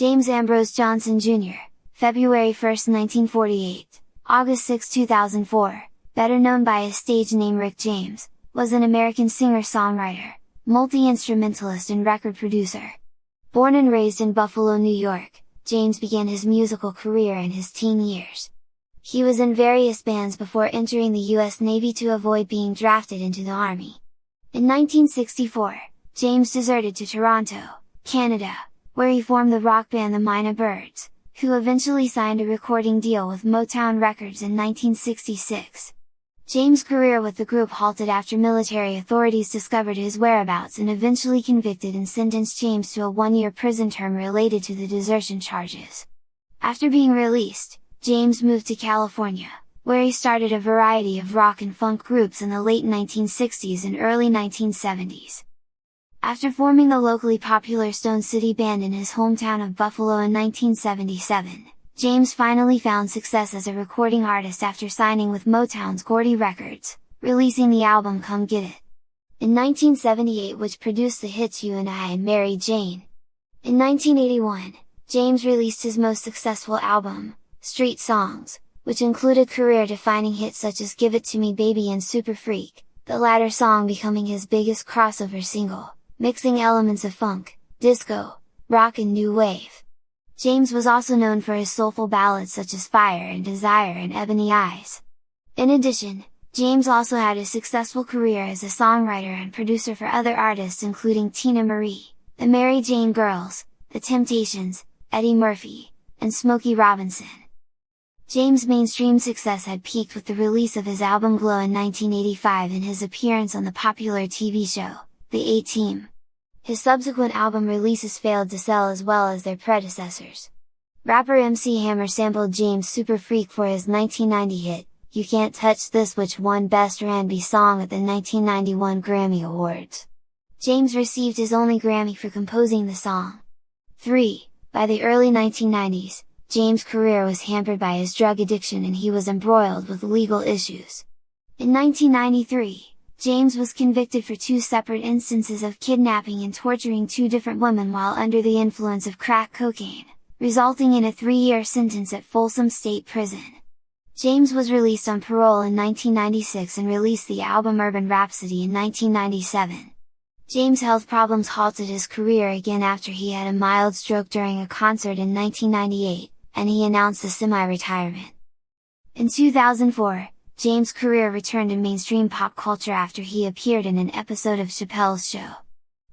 James Ambrose Johnson Jr., February 1, 1948, August 6, 2004, better known by his stage name Rick James, was an American singer-songwriter, multi-instrumentalist and record producer. Born and raised in Buffalo, New York, James began his musical career in his teen years. He was in various bands before entering the U.S. Navy to avoid being drafted into the Army. In 1964, James deserted to Toronto, Canada, where he formed the rock band the Mynah Birds, who eventually signed a recording deal with Motown Records in 1966. James' career with the group halted after military authorities discovered his whereabouts and eventually convicted and sentenced James to a 1-year prison term related to the desertion charges. After being released, James moved to California, where he started a variety of rock and funk groups in the late 1960s and early 1970s. After forming the locally popular Stone City Band in his hometown of Buffalo in 1977, James finally found success as a recording artist after signing with Motown's Gordy Records, releasing the album Come Get It! In 1978, which produced the hits You and I and Mary Jane. In 1981, James released his most successful album, Street Songs, which included career-defining hits such as Give It To Me Baby and Super Freak, the latter song becoming his biggest crossover single, mixing elements of funk, disco, rock and new wave. James was also known for his soulful ballads such as Fire and Desire and Ebony Eyes. In addition, James also had a successful career as a songwriter and producer for other artists including Tina Marie, the Mary Jane Girls, The Temptations, Eddie Murphy, and Smokey Robinson. James' mainstream success had peaked with the release of his album Glow in 1985 and his appearance on the popular TV show, The A-Team. His subsequent album releases failed to sell as well as their predecessors. Rapper MC Hammer sampled James' Super Freak for his 1990 hit, You Can't Touch This, which won Best R&B Song at the 1991 Grammy Awards. James received his only Grammy for composing the song. 3. By the early 1990s, James' career was hampered by his drug addiction and he was embroiled with legal issues. In 1993, James was convicted for 2 separate instances of kidnapping and torturing 2 different women while under the influence of crack cocaine, resulting in a 3-year sentence at Folsom State Prison. James was released on parole in 1996 and released the album Urban Rhapsody in 1997. James' health problems halted his career again after he had a mild stroke during a concert in 1998, and he announced a semi-retirement. In 2004, James' career returned to mainstream pop culture after he appeared in an episode of Chappelle's Show.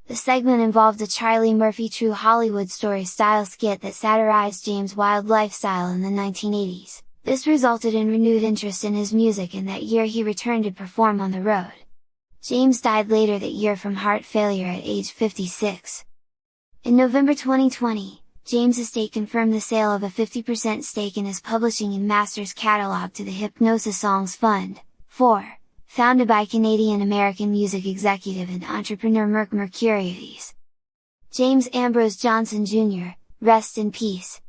The segment involved a Charlie Murphy True Hollywood Story style skit that satirized James' wild lifestyle in the 1980s. This resulted in renewed interest in his music, and that year he returned to perform on the road. James died later that year from heart failure at age 56. In November 2020, James' estate confirmed the sale of a 50% stake in his publishing and masters catalog to the Hipgnosis Songs Fund, 4, founded by Canadian-American music executive and entrepreneur Merck Mercuriades. James Ambrose Johnson Jr., rest in peace.